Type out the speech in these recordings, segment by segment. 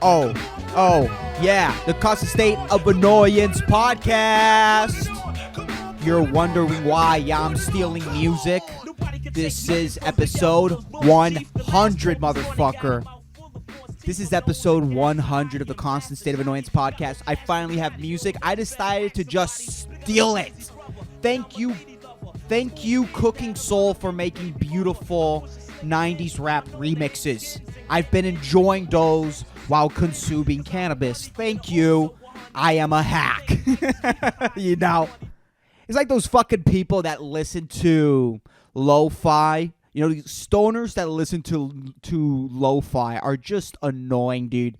Yeah, the constant state of annoyance podcast. You're wondering why I'm stealing music? This is episode 100, motherfucker. This is episode 100 of the constant state of annoyance podcast. I finally have music. I decided to just steal it. Thank you, Cooking Soul, for making beautiful 90s rap remixes. I've been enjoying those while consuming cannabis. Thank you. I am a hack. You know, it's like those fucking people that listen to lo-fi. You know, these stoners that listen to lo-fi are just annoying, dude.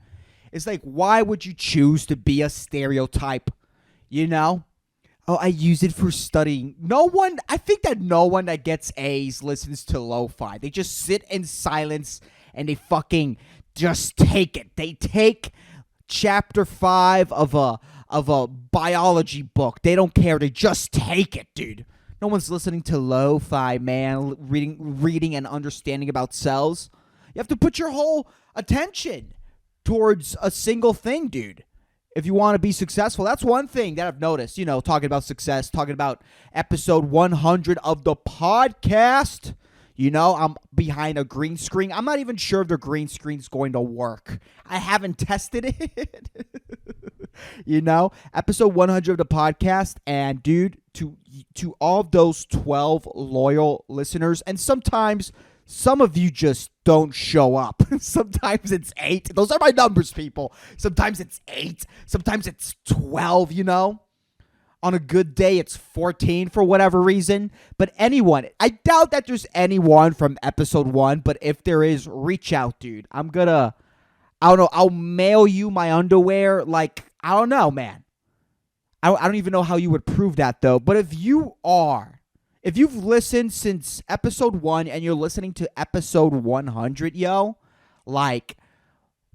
It's like, why would you choose to be a stereotype? You know? Oh, I use it for studying. I think that no one that gets A's listens to lo-fi. They just sit in silence and they fucking just take it. They take chapter 5 of a biology book. They don't care. They just take it, dude. No one's listening to lo-fi, man. Reading and understanding about cells. You have to put your whole attention towards a single thing, dude. If you want to be successful, that's one thing that I've noticed, you know, talking about success, talking about episode 100 of the podcast. You know, I'm behind a green screen. I'm not even sure if the green screen's going to work. I haven't tested it. You know, episode 100 of the podcast. And dude, to all of those 12 loyal listeners, and sometimes some of you just don't show up. Sometimes it's 8. Those are my numbers, people. Sometimes it's 8. Sometimes it's 12, you know. On a good day, it's 14 for whatever reason. But anyone, I doubt that there's anyone from episode 1. But if there is, reach out, dude. I don't know, I'll mail you my underwear. Like, I don't know, man. I don't even know how you would prove that, though. But if you've listened since episode 1 and you're listening to episode 100, yo, like,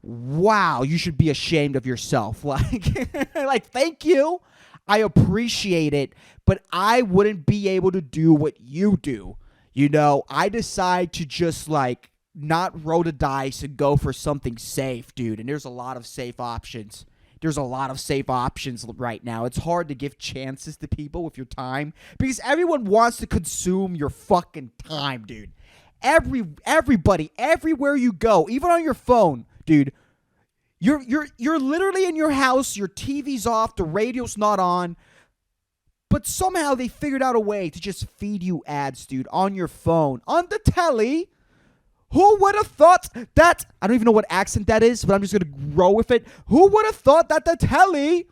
wow, you should be ashamed of yourself. Like, thank you. I appreciate it, but I wouldn't be able to do what you do. You know, I decide to just, like, not roll the dice and go for something safe, dude. And there's a lot of safe options. There's a lot of safe options right now. It's hard to give chances to people with your time because everyone wants to consume your fucking time, dude. Everybody, everywhere you go, even on your phone, dude. You're literally in your house, your TV's off, the radio's not on, but somehow they figured out a way to just feed you ads, dude, on your phone, on the telly. Who would have thought that? I don't even know what accent that is, but I'm just going to roll with it. Who would have thought that the telly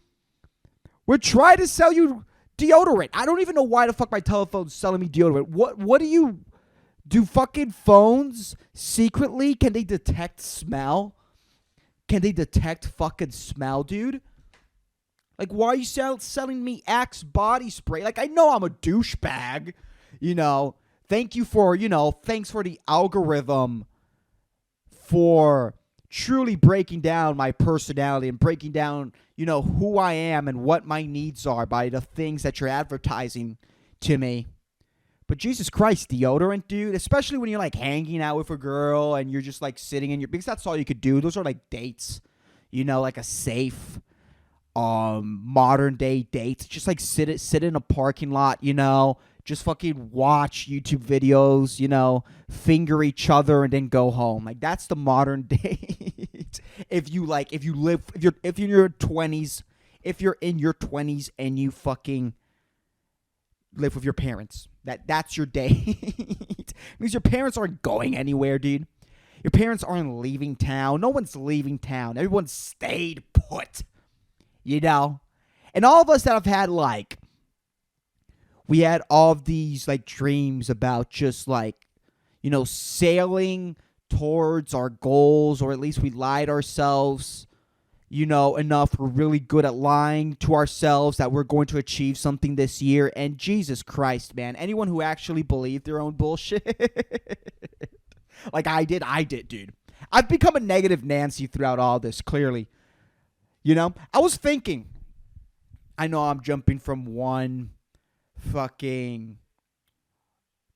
would try to sell you deodorant? I don't even know why the fuck my telephone's selling me deodorant. What do fucking phones secretly, can they detect smell? Can they detect fucking smell, dude? Like, why are you selling me Axe body spray? Like, I know I'm a douchebag, you know. Thanks for the algorithm for truly breaking down my personality and breaking down, you know, who I am and what my needs are by the things that you're advertising to me. But Jesus Christ, deodorant, dude, especially when you're, like, hanging out with a girl and you're just, like, sitting in because that's all you could do. Those are, like, dates, you know, like a safe modern day dates. Just, like, sit in a parking lot, you know, just fucking watch YouTube videos, you know, finger each other and then go home. Like, that's the modern date. If you're in your 20s and you fucking live with your parents. That's your date. Because your parents aren't going anywhere, dude. Your parents aren't leaving town. No one's leaving town. Everyone stayed put. You know? And all of us that have had, like, we had all of these, like, dreams about just, like, you know, sailing towards our goals, or at least we lied ourselves, you know, enough. We're really good at lying to ourselves that we're going to achieve something this year. And Jesus Christ, man, anyone who actually believed their own bullshit, like I did, dude. I've become a negative Nancy throughout all this, clearly. You know, I was thinking, I know I'm jumping from one fucking,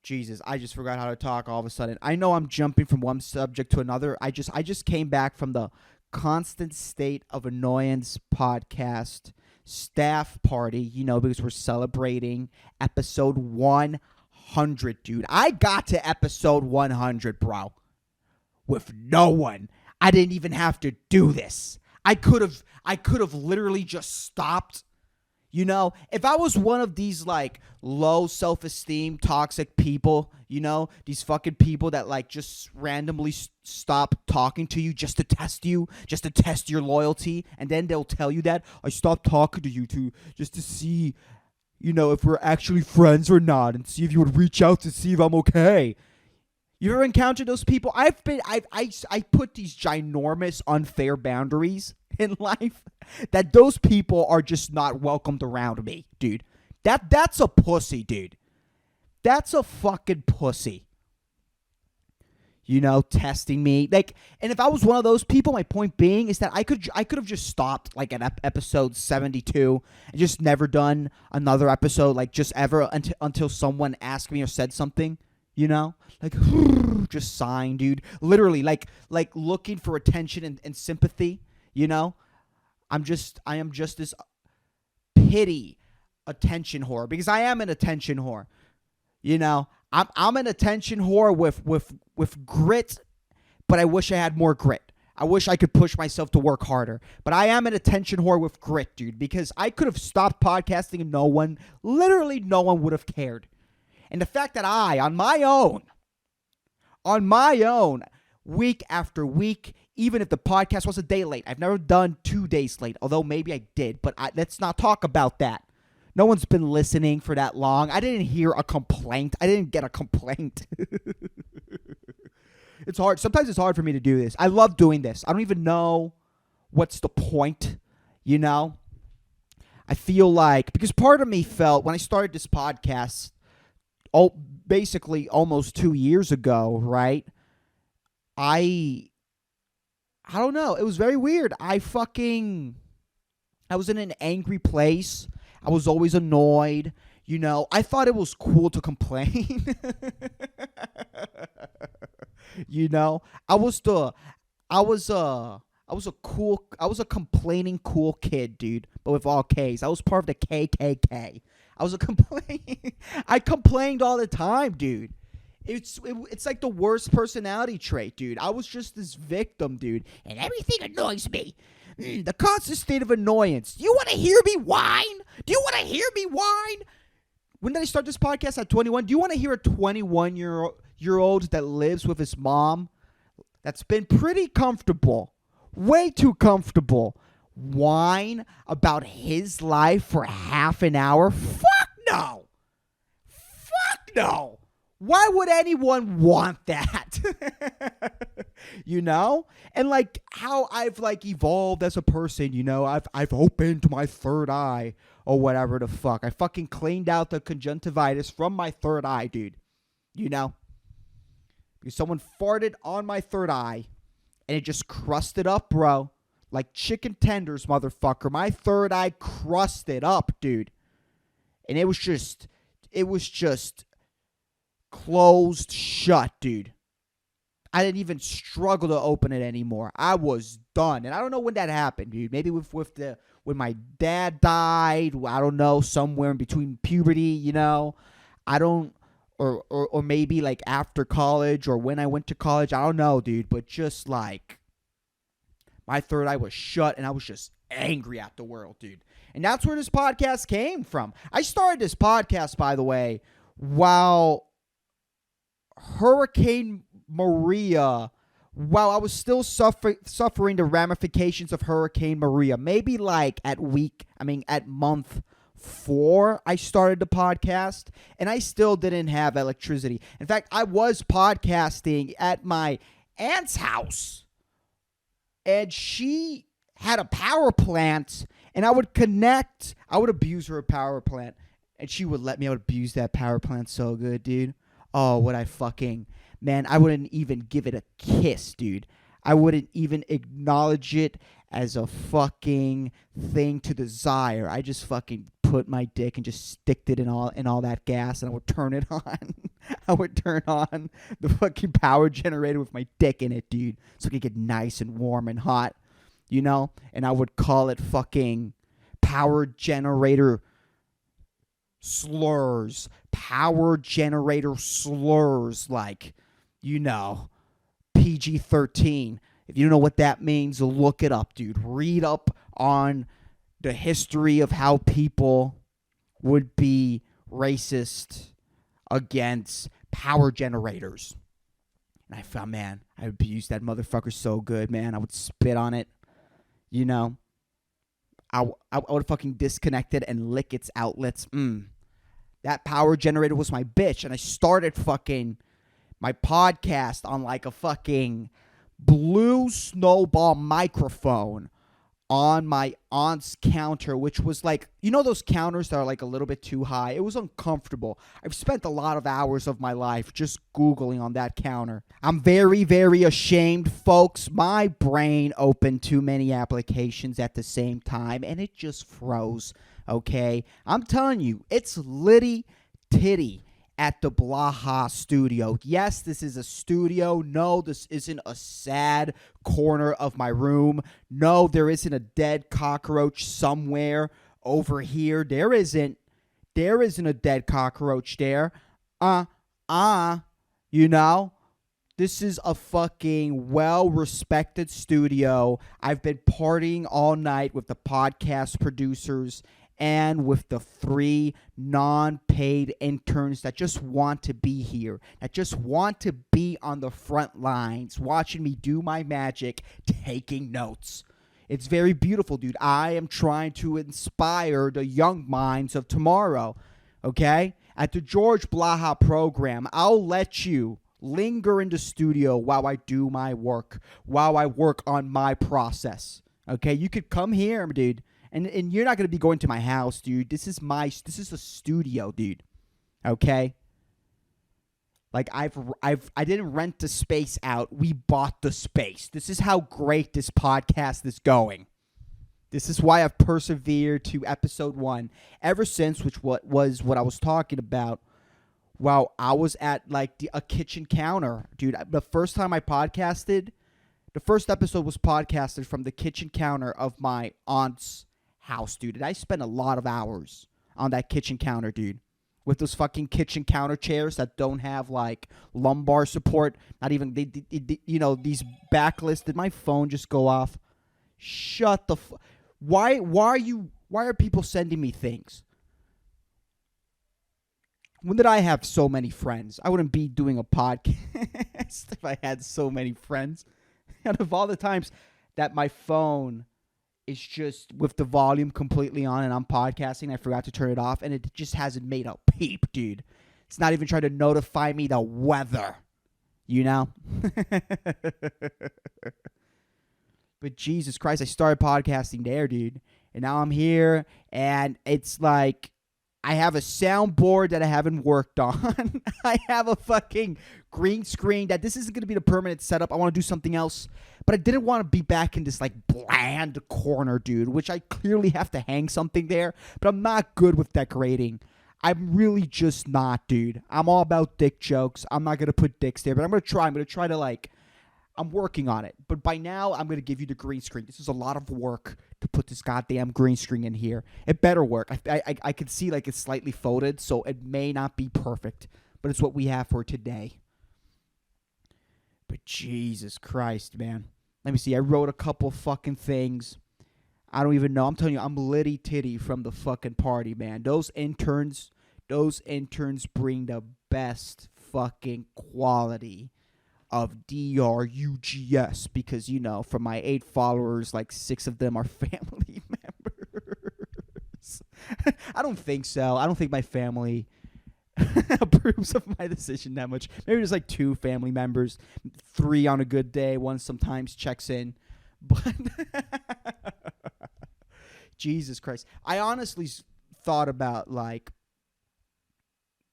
Jesus, I just forgot how to talk all of a sudden. I know I'm jumping from one subject to another. I just came back from the Constant State of Annoyance podcast staff party, because we're celebrating episode 100, dude. I got to episode 100, bro, with no one. I didn't even have to do this. I could have literally just stopped. If I was one of these low self-esteem toxic people, these fucking people that just randomly stop talking to you just to test your loyalty, and then they'll tell you that I stopped talking to you just to see, if we're actually friends or not, and see if you would reach out to see if I'm okay. You ever encountered those people? I put these ginormous unfair boundaries in life that those people are just not welcomed around me, dude. That's a pussy, dude. That's a fucking pussy. Testing me. And if I was one of those people, my point being is that I could have just stopped at episode 72 and just never done another episode, just ever until someone asked me or said something. Just sighing, dude. Literally, like looking for attention and sympathy. I am just this pity attention whore, because I am an attention whore. I'm an attention whore with grit, but I wish I had more grit. I wish I could push myself to work harder, but I am an attention whore with grit, dude, because I could have stopped podcasting and no one would have cared. And the fact that I, on my own, week after week, even if the podcast was a day late, I've never done 2 days late, although maybe I did, but let's not talk about that. No one's been listening for that long. I didn't hear a complaint. I didn't get a complaint. It's hard. Sometimes it's hard for me to do this. I love doing this. I don't even know what's the point, I feel because part of me felt when I started this podcast, basically almost 2 years ago, right? I don't know. It was very weird. I was in an angry place. I was always annoyed. I thought it was cool to complain. I was a complaining cool kid, dude, but with all K's. I was part of the KKK. I complained all the time, dude. It's like the worst personality trait, dude. I was just this victim, dude, and everything annoys me. The constant state of annoyance. Do you want to hear me whine? When did I start this podcast? At 21? Do you want to hear a 21-year-old that lives with his mom that's been pretty comfortable, way too comfortable, whine about his life for half an hour? Fuck no. Why would anyone want that? And how I've evolved as a person, I've opened my third eye or whatever the fuck. I fucking cleaned out the conjunctivitis from my third eye, dude. Because someone farted on my third eye and it just crusted up, bro. Like chicken tenders, motherfucker. My third eye crusted up, dude. And it was just closed shut, dude. I didn't even struggle to open it anymore. I was done. And I don't know when that happened, dude. Maybe when my dad died. I don't know, somewhere in between puberty, I don't, or maybe after college or when I went to college. I don't know, dude. But just my third eye was shut and I was just angry at the world, dude. And that's where this podcast came from. I started this podcast, by the way, while Hurricane Maria, while I was still suffering the ramifications of Hurricane Maria. Maybe at month 4, I started the podcast, and I still didn't have electricity. In fact, I was podcasting at my aunt's house, and she had a power plant, and I would abuse her power plant, and she would let me. I would abuse that power plant so good, dude. Oh, I wouldn't even give it a kiss, dude. I wouldn't even acknowledge it as a fucking thing to desire. I just fucking put my dick and just sticked it in all that gas, and I would turn it on. I would turn on the fucking power generator with my dick in it, dude, so it could get nice and warm and hot. and I would call it fucking power generator slurs, like, PG-13. If you don't know what that means, look it up, dude. Read up on the history of how people would be racist against power generators. And I found, man, I abused that motherfucker so good, man. I would spit on it, I would fucking disconnect it and lick its outlets. That power generator was my bitch. And I started fucking my podcast on like a fucking blue snowball microphone on my aunt's counter, which was like, those counters that are like a little bit too high. It was uncomfortable. I've spent a lot of hours of my life just Googling on that counter. I'm very, very ashamed, folks. My brain opened too many applications at the same time, and it just froze, okay? I'm telling you, it's litty titty at the Blaha studio. Yes, this is a studio. No, this isn't a sad corner of my room. No, there isn't a dead cockroach somewhere over here. There isn't a dead cockroach there. This is a fucking well-respected studio. I've been partying all night with the podcast producers and with the 3 non-paid interns that just want to be here, that just want to be on the front lines, watching me do my magic, taking notes. It's very beautiful, dude. I am trying to inspire the young minds of tomorrow, okay? At the George Blaha program, I'll let you linger in the studio while I do my work, while I work on my process, okay? You could come here, dude. And you're not going to be going to my house, dude. This is a studio, dude. Okay? Like I didn't rent the space out. We bought the space. This is how great this podcast is going. This is why I've persevered to episode 1 ever since, which was what I was talking about. While I was at like a kitchen counter, dude. The first time I podcasted, the first episode was podcasted from the kitchen counter of my aunt's house, dude. And I spent a lot of hours on that kitchen counter, dude, with those fucking kitchen counter chairs that don't have like lumbar support. Not even these backless. Did my phone just go off? Shut the why are people sending me things? When did I have so many friends? I wouldn't be doing a podcast if I had so many friends. Out of all the times that my phone is just with the volume completely on and I'm podcasting, I forgot to turn it off, and it just hasn't made a peep, dude. It's not even trying to notify me the weather, But Jesus Christ, I started podcasting there, dude. And now I'm here, and it's like I have a soundboard that I haven't worked on. I have a fucking green screen that this isn't going to be the permanent setup. I want to do something else. But I didn't want to be back in this like bland corner, dude, which I clearly have to hang something there. But I'm not good with decorating. I'm really just not, dude. I'm all about dick jokes. I'm not going to put dicks there, but I'm going to try. I'm going to try to like, I'm working on it. But by now, I'm going to give you the green screen. This is a lot of work to put this goddamn green screen in here. It better work. I can see like it's slightly folded, so it may not be perfect. But it's what we have for today. But Jesus Christ, man. Let me see. I wrote a couple fucking things. I don't even know. I'm telling you, I'm litty titty from the fucking party, man. Those interns bring the best fucking quality of DRUGS because, from my 8 followers, like 6 of them are family members. I don't think so. I don't think my family approves of my decision that much. Maybe there's like 2 family members, 3 on a good day, 1 sometimes checks in. But Jesus Christ. I honestly thought about like,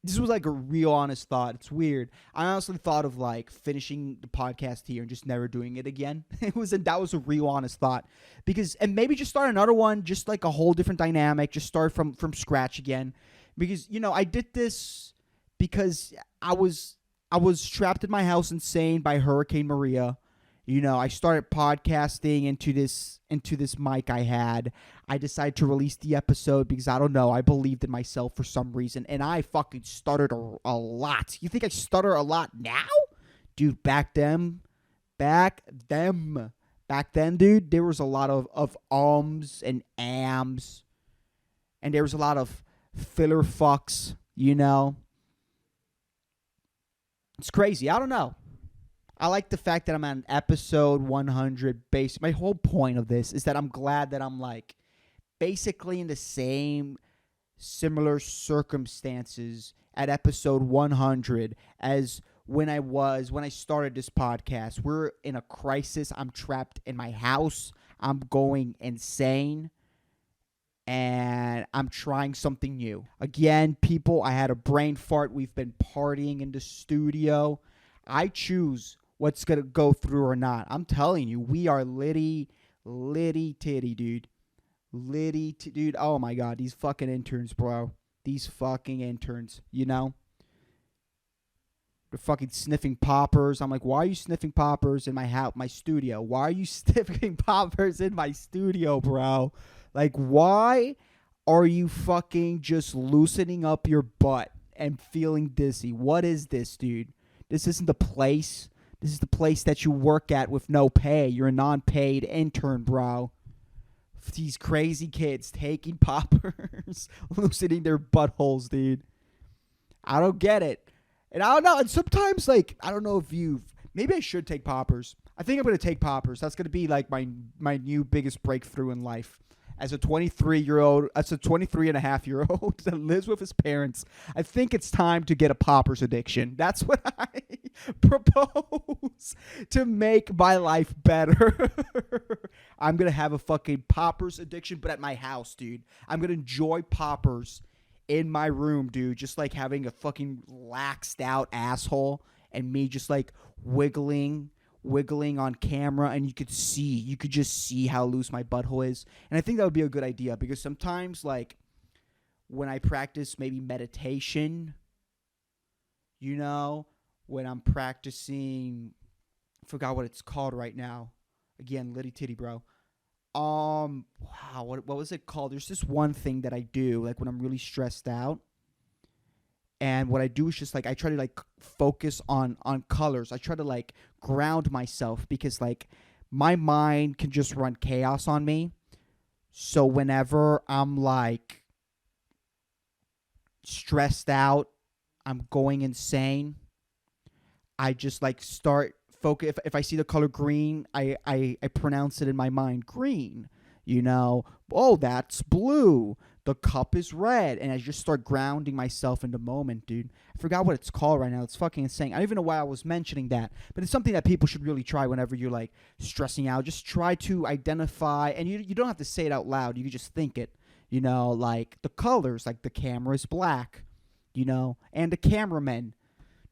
this was like a real honest thought. It's weird. I honestly thought of like finishing the podcast here and just never doing it again. That was a real honest thought and maybe just start another one, just like a whole different dynamic, just start from scratch again. Because, I did this because I was trapped in my house insane by Hurricane Maria. I started podcasting into this mic I had. I decided to release the episode because I don't know. I believed in myself for some reason, and I fucking stuttered a lot. You think I stutter a lot now, dude? Back then, dude, there was a lot of ums and ams, and there was a lot of filler fucks. It's crazy. I don't know. I like the fact that I'm on episode 100 base. My whole point of this is that I'm glad that I'm like basically in the same similar circumstances at episode 100 as when I started this podcast. We're in a crisis. I'm trapped in my house. I'm going insane. And I'm trying something new. Again, people, I had a brain fart. We've been partying in the studio. I choose what's going to go through or not. I'm telling you, we are litty titty, dude. Dude, oh my God, these fucking interns, bro. These fucking interns, They're fucking sniffing poppers. I'm like, why are you sniffing poppers in my house, my studio? Why are you sniffing poppers in my studio, bro? Like, why are you fucking just loosening up your butt and feeling dizzy? What is this, dude? This isn't the place. This is the place that you work at with no pay. You're a non-paid intern, bro. These crazy kids taking poppers, loosening their buttholes, dude. I don't get it. And I don't know. And sometimes, like, I don't know if maybe I should take poppers. I think I'm going to take poppers. That's going to be, like, my new biggest breakthrough in life. As a 23-and-a-half-year-old that lives with his parents, I think it's time to get a poppers addiction. That's what I propose to make my life better. I'm going to have a fucking poppers addiction, but at my house, dude. I'm going to enjoy poppers in my room, dude. Just like having a fucking laxed out asshole and me just like wiggling on camera, and you could just see how loose my butthole is. And I think that would be a good idea because sometimes, like, when I practice maybe meditation, when I'm practicing, I forgot what it's called right now. Again, litty titty, bro. Wow, what was it called? There's this one thing that I do, like, when I'm really stressed out. And what I do is just, like, I try to, like, focus on colors. I try to, like, ground myself because, like, my mind can just run chaos on me. So whenever I'm, like, stressed out, I'm going insane, I just, like, start focus. If I see the color green, I pronounce it in my mind, green. Oh, that's blue. The cup is red. And I just start grounding myself in the moment, dude. I forgot what it's called right now. It's fucking insane. I don't even know why I was mentioning that. But it's something that people should really try whenever you're, like, stressing out. Just try to identify. And you don't have to say it out loud. You can just think it. Like the colors. Like the camera is black. And the cameraman.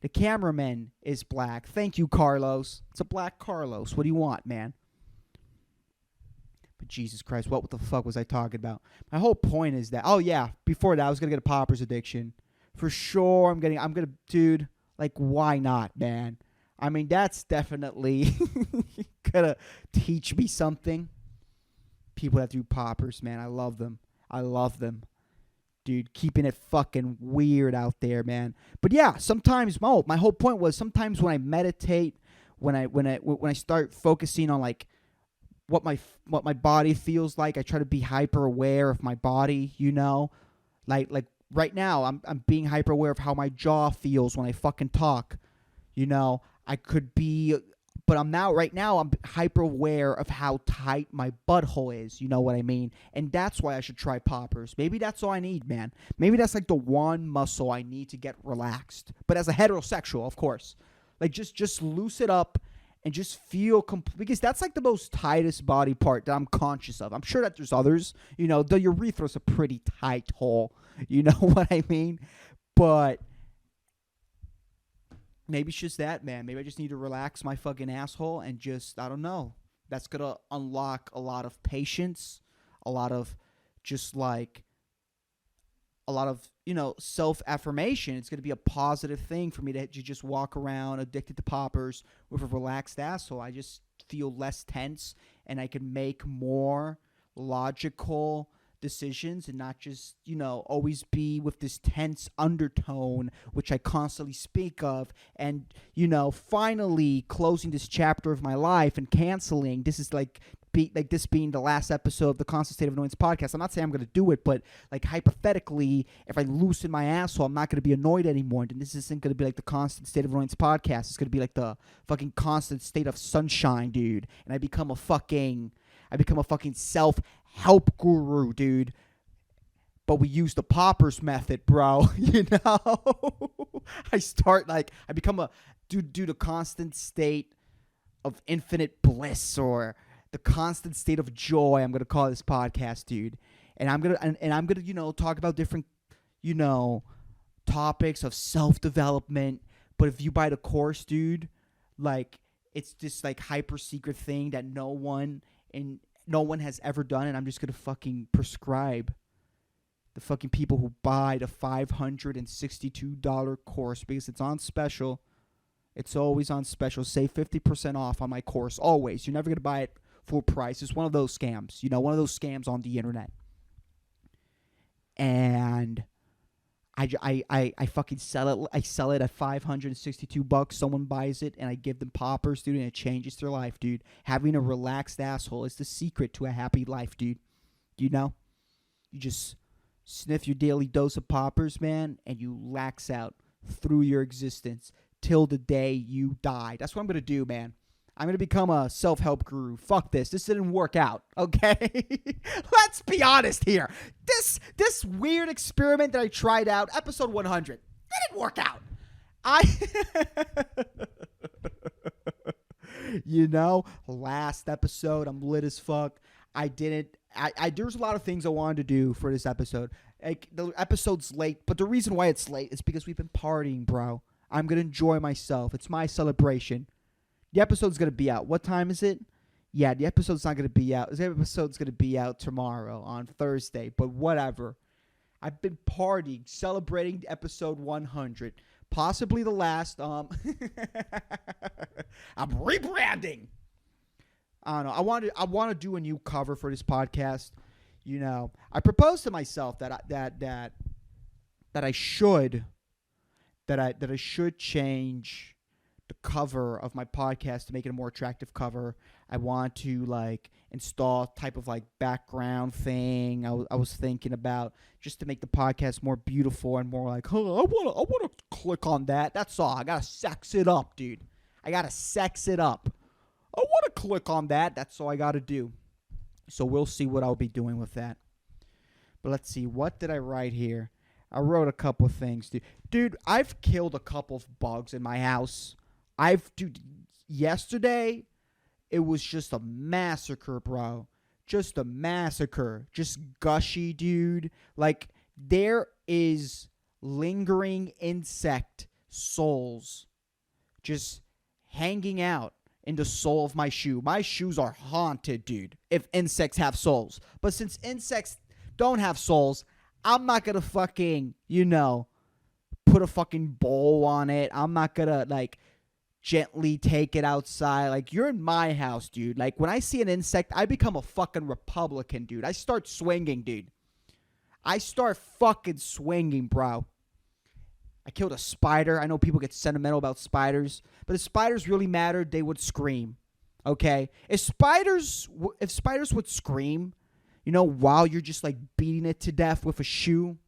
The cameraman is black. Thank you, Carlos. It's a black Carlos. What do you want, man? But Jesus Christ, what the fuck was I talking about? My whole point is that, oh yeah, before that I was going to get a poppers addiction. For sure, I'm going to, dude, like, why not, man? I mean, that's definitely going to teach me something. People that do poppers, man, I love them. Dude, keeping it fucking weird out there, man. But yeah, sometimes, my whole point was sometimes when I meditate, when I start focusing on, like, what my body feels like, I try to be hyper aware of my body, like right now I'm being hyper aware of how my jaw feels when I fucking talk. I could be, but I'm hyper aware of how tight my butthole is, you know what I mean? And that's why I should try poppers. Maybe that's all I need, man. Maybe that's like the one muscle I need to get relaxed. But as a heterosexual, of course, like just loose it up. And just feel because that's like the most tightest body part that I'm conscious of. I'm sure that there's others. The urethra is a pretty tight hole. You know what I mean? But maybe it's just that, man. Maybe I just need to relax my fucking asshole and just, I don't know. That's going to unlock a lot of patience, a lot of just like, a lot of, self-affirmation. It's going to be a positive thing for me to just walk around addicted to poppers with a relaxed asshole. I just feel less tense and I can make more logical decisions and not just, always be with this tense undertone, which I constantly speak of. And, finally closing this chapter of my life and canceling. This is this being the last episode of the Constant State of Annoyance podcast. I'm not saying I'm going to do it, but hypothetically, if I loosen my asshole, I'm not going to be annoyed anymore. And this isn't going to be like the Constant State of Annoyance podcast. It's going to be like the fucking constant state of sunshine, dude. And I become a fucking self-help guru, dude. But we use the poppers method, bro. I become a dude, the constant state of infinite bliss, or the constant state of joy. I'm gonna call this podcast, dude. And I'm gonna talk about different topics of self-development. But if you buy the course, dude, it's this hyper secret thing that no one has ever done, and I'm just gonna fucking prescribe the fucking people who buy the $562 course because it's on special. It's always on special. Save 50% off on my course. Always. You're never gonna buy it full price. It's one of those scams. One of those scams on the internet. And I fucking sell it. I sell it at $562. Someone buys it, and I give them poppers, dude, and it changes their life, dude. Having a relaxed asshole is the secret to a happy life, dude. You just sniff your daily dose of poppers, man, and you lax out through your existence till the day you die. That's what I'm gonna do, man. I'm gonna become a self-help guru. Fuck this. This didn't work out, okay? Let's be honest here. This weird experiment that I tried out, episode 100, didn't work out. Last episode, I'm lit as fuck. There's a lot of things I wanted to do for this episode. The episode's late, but the reason why it's late is because we've been partying, bro. I'm gonna enjoy myself. It's my celebration. The episode's going to be out. What time is it? Yeah, the episode's not going to be out. The episode's going to be out tomorrow on Thursday, but whatever. I've been partying, celebrating episode 100. Possibly the last. I'm rebranding. I don't know. I want to do a new cover for this podcast. I proposed to myself that I should change the cover of my podcast to make it a more attractive cover. I want to install type of background thing. I was thinking about just to make the podcast more beautiful and more I want to click on that. That's all. I got to sex it up, dude. I want to click on that. That's all I got to do. So we'll see what I'll be doing with that. But let's see. What did I write here? I wrote a couple of things, dude. Dude, I've killed a couple of bugs in my house. Yesterday, it was just a massacre, bro. Just a massacre. Just gushy, dude. There is lingering insect souls just hanging out in the sole of my shoe. My shoes are haunted, dude, if insects have souls. But since insects don't have souls, I'm not gonna fucking, put a fucking bowl on it. I'm not gonna, gently take it outside. You're in my house, dude. When I see an insect, I become a fucking Republican, dude. I start swinging, dude. I start fucking swinging, bro. I killed a spider. I know people get sentimental about spiders, but if spiders really mattered, they would scream, okay? If spiders would scream, while you're just, beating it to death with a shoe,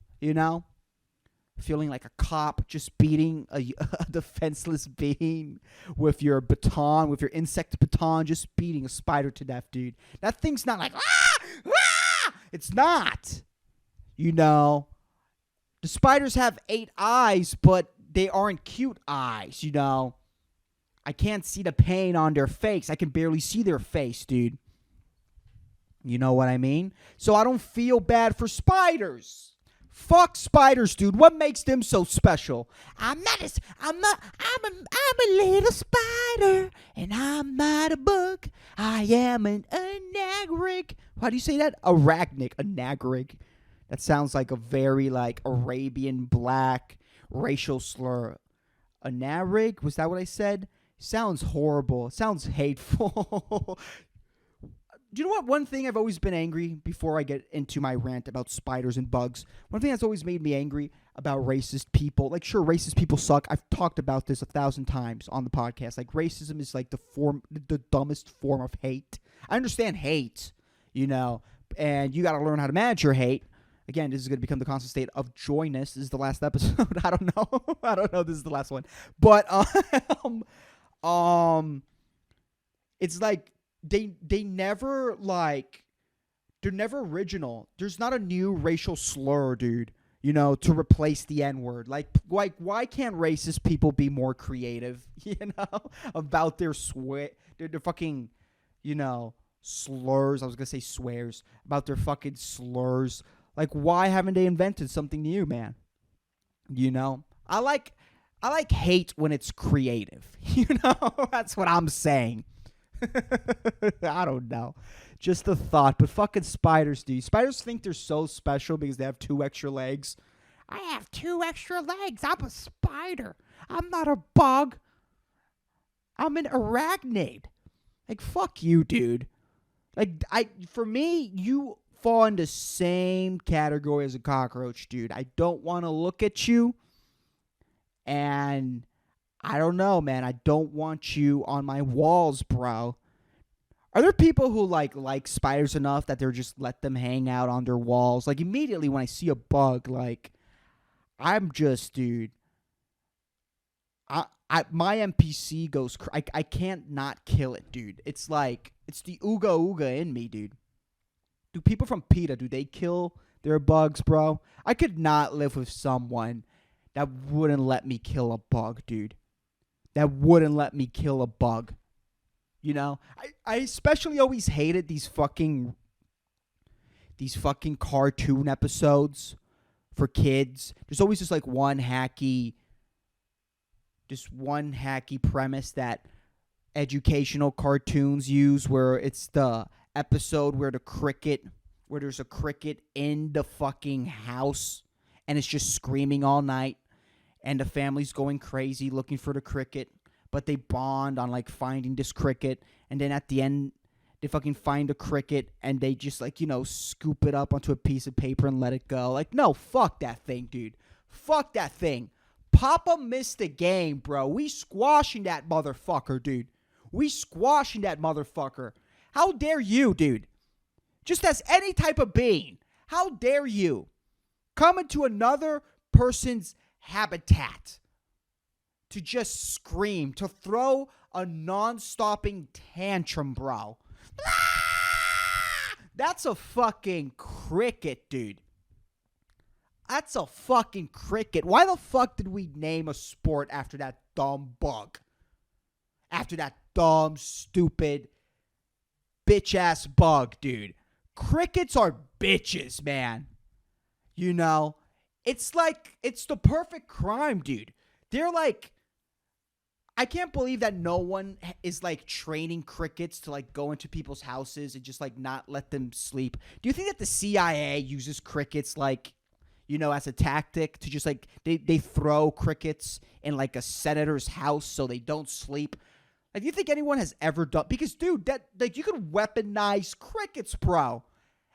feeling like a cop just beating a defenseless being with your baton, with your insect baton, just beating a spider to death, dude. That thing's not it's not. The spiders have 8 eyes, but they aren't cute eyes, I can't see the pain on their face. I can barely see their face, dude. You know what I mean? So I don't feel bad for spiders. Fuck spiders, dude. What makes them so special? I'm a little spider, and I'm not a bug. I am an anagrig. How do you say that? Arachnic. Anagrig. That sounds like a very, Arabian black racial slur. Anagrig? Was that what I said? Sounds horrible. Sounds hateful. Do you know what? One thing I've always been angry before I get into my rant about spiders and bugs. One thing that's always made me angry about racist people. Like, sure, racist people suck. I've talked about this 1,000 times on the podcast. Like, racism is like the dumbest form of hate. I understand hate, and you got to learn how to manage your hate. Again, this is going to become the constant state of joyness. This is the last episode. I don't know. I don't know. This is the last one. But it's like they never they're never original. There's not a new racial slur, dude, to replace the N-word. Like why can't racist people be more creative, about their their fucking, slurs. I was going to say swears. About their fucking slurs. Like, why haven't they invented something new, man? I like hate when it's creative. That's what I'm saying. I don't know. Just a thought. But fucking spiders, dude. Spiders think they're so special because they have 2 extra legs. I have 2 extra legs. I'm a spider. I'm not a bug. I'm an arachnid. Like, fuck you, dude. Like, for me, you fall in the same category as a cockroach, dude. I don't want to look at you. And I don't know, man. I don't want you on my walls, bro. Are there people who like spiders enough that they're just let them hang out on their walls? Like, immediately when I see a bug, like, I'm just, dude. My NPC goes. I can't not kill it, dude. It's like it's the ooga ooga in me, dude. Do people from PETA, do they kill their bugs, bro? I could not live with someone that wouldn't let me kill a bug, dude. That wouldn't let me kill a bug. I especially always hated these fucking cartoon episodes for kids. There's always just one hacky premise that educational cartoons use, where it's the episode where there's a cricket in the fucking house and it's just screaming all night and the family's going crazy looking for the cricket, but they bond on finding this cricket, and then at the end they fucking find a cricket and they just scoop it up onto a piece of paper and let it go. Like, no, fuck that thing, dude. Fuck that thing. Papa missed the game, bro. We squashing that motherfucker, dude. We squashing that motherfucker. How dare you, dude? Just as any type of being, how dare you come into another person's habitat to just scream, to throw a non-stopping tantrum, bro? That's a fucking cricket, dude. That's a fucking cricket. Why the fuck did we name a sport after that dumb bug? After that dumb, stupid, bitch-ass bug, dude. Crickets are bitches, man. It's the perfect crime, dude. They're I can't believe that no one is training crickets to go into people's houses and just not let them sleep. Do you think that the CIA uses crickets as a tactic to just they throw crickets in a senator's house so they don't sleep? Do you think anyone has ever done? Because, dude, that you could weaponize crickets, bro,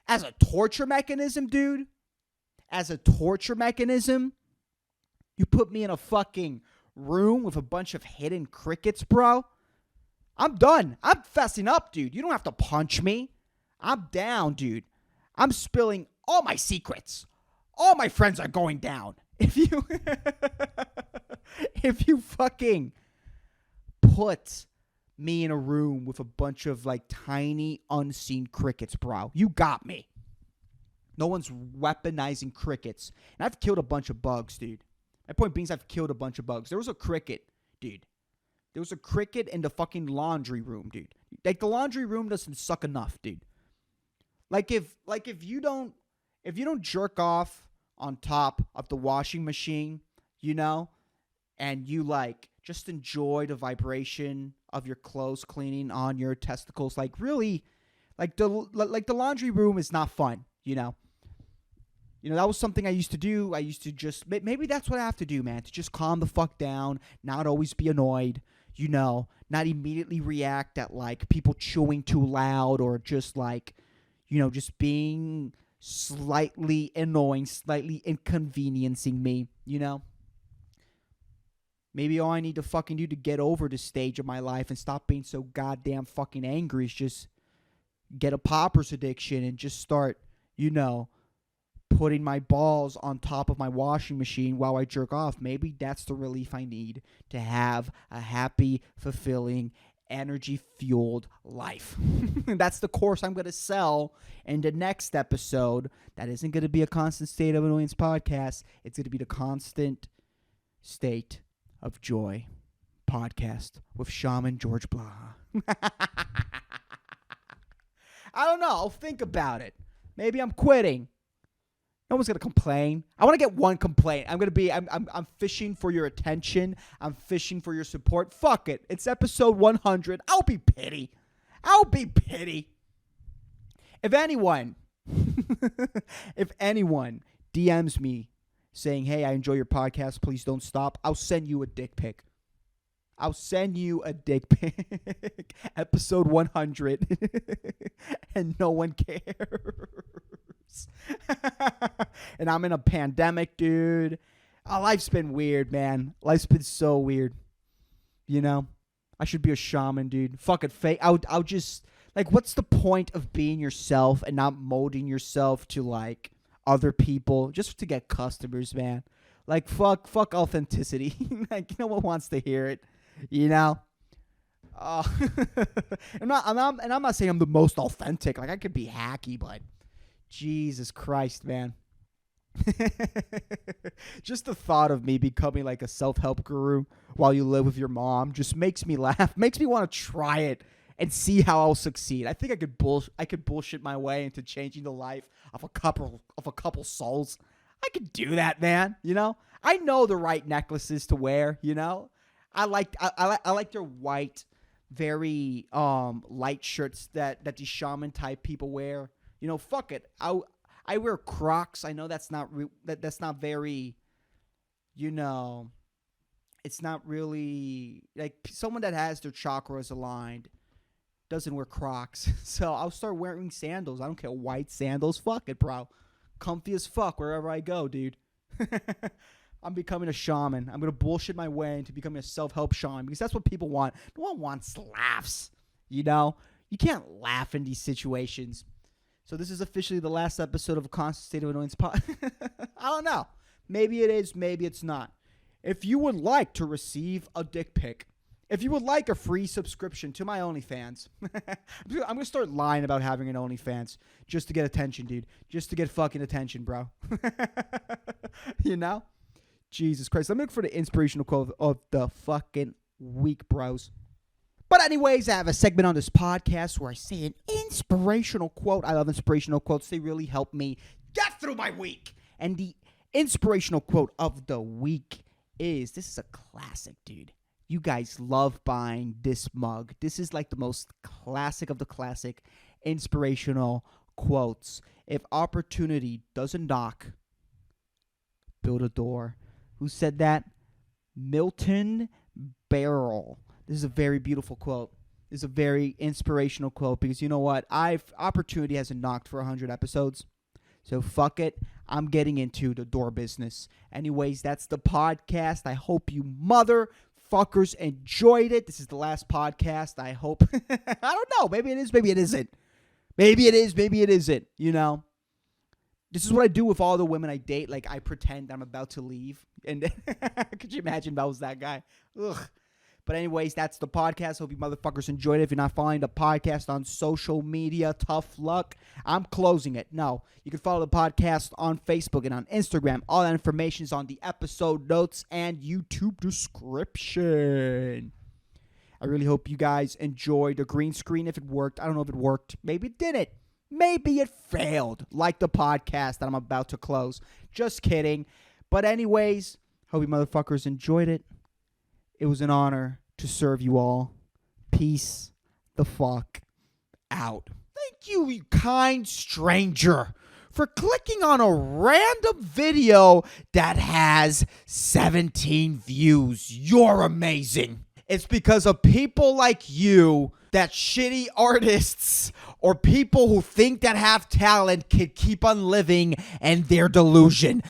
as a torture mechanism, dude. As a torture mechanism, you put me in a fucking room with a bunch of hidden crickets, bro. I'm done. I'm fessing up, dude. You don't have to punch me. I'm down, dude. I'm spilling all my secrets. All my friends are going down. If you fucking put me in a room with a bunch of tiny unseen crickets, bro, you got me. No one's weaponizing crickets. And I've killed a bunch of bugs, dude. My point being is I've killed a bunch of bugs. There was a cricket, dude. There was a cricket in the fucking laundry room, dude. The laundry room doesn't suck enough, dude. If you don't jerk off on top of the washing machine, and you just enjoy the vibration of your clothes cleaning on your testicles, really, the laundry room is not fun, that was something I used to do. I used to just, maybe that's what I have to do, man, to just calm the fuck down, not always be annoyed, not immediately react at like people chewing too loud or just like, just being slightly annoying, slightly inconveniencing me, Maybe all I need to fucking do to get over this stage of my life and stop being so goddamn fucking angry is just get a poppers addiction and just start, putting my balls on top of my washing machine while I jerk off. Maybe that's the relief I need to have a happy, fulfilling, energy-fueled life. That's the course I'm going to sell in the next episode. That isn't going to be a constant state of annoyance podcast. It's going to be the constant state of joy podcast with Shaman George Blaha. I don't know. I'll think about it. Maybe I'm quitting. No one's gonna complain. I want to get one complaint. I'm fishing for your attention. I'm fishing for your support. Fuck it. It's episode 100. I'll be pity. If anyone DMs me saying, "Hey, I enjoy your podcast. Please don't stop," I'll send you a dick pic. Episode 100. And no one cares. And I'm in a pandemic, dude. Life's been weird, man. Life's been so weird. I should be a shaman, dude. Fuck it, fake. I'll just, like, what's the point of being yourself and not molding yourself to, like, other people just to get customers, man? Like, fuck authenticity. Like, no one wants to hear it, I'm not saying I'm the most authentic. Like, I could be hacky, but Jesus Christ, man. Just the thought of me becoming like a self-help guru while you live with your mom just makes me laugh. Makes me want to try it and see how I'll succeed. I think I could bullshit my way into changing the life of a couple souls. I could do that, man. I know the right necklaces to wear. I like their white, very light shirts that the shaman type people wear. Fuck it. I wear Crocs. I know that's not that's not very, it's not really like someone that has their chakras aligned doesn't wear Crocs. So I'll start wearing sandals. I don't care, white sandals. Fuck it, bro. Comfy as fuck wherever I go, dude. I'm becoming a shaman. I'm going to bullshit my way into becoming a self-help shaman because that's what people want. No one wants laughs, You can't laugh in these situations. So this is officially the last episode of a Constant State of Annoyance pod. I don't know. Maybe it is. Maybe it's not. If you would like to receive a dick pic, if you would like a free subscription to my OnlyFans, I'm going to start lying about having an OnlyFans just to get attention, dude. Just to get fucking attention, bro. Jesus Christ. Let me look for the inspirational quote of the fucking week, bros. But anyways, I have a segment on this podcast where I say an inspirational quote. I love inspirational quotes. They really help me get through my week. And the inspirational quote of the week is, this is a classic, dude. You guys love buying this mug. This is like the most classic of the classic inspirational quotes. If opportunity doesn't knock, build a door. Who said that? Milton Berle. This is a very beautiful quote. This is a very inspirational quote because you know what? Opportunity hasn't knocked for 100 episodes. So fuck it. I'm getting into the door business. Anyways, that's the podcast. I hope you motherfuckers enjoyed it. This is the last podcast. I hope. I don't know. Maybe it is. Maybe it isn't. Maybe it is. Maybe it isn't. This is what I do with all the women I date. Like, I pretend I'm about to leave. And could you imagine if I was that guy? Ugh. But anyways, that's the podcast. Hope you motherfuckers enjoyed it. If you're not following the podcast on social media, tough luck. I'm closing it. No, you can follow the podcast on Facebook and on Instagram. All that information is on the episode notes and YouTube description. I really hope you guys enjoyed the green screen. If it worked, I don't know if it worked. Maybe it didn't. Maybe it failed, like the podcast that I'm about to close. Just kidding. But anyways, hope you motherfuckers enjoyed it. It was an honor to serve you all. Peace the fuck out. Thank you, you kind stranger, for clicking on a random video that has 17 views. You're amazing. It's because of people like you that shitty artists or people who think that have talent can keep on living in their delusion.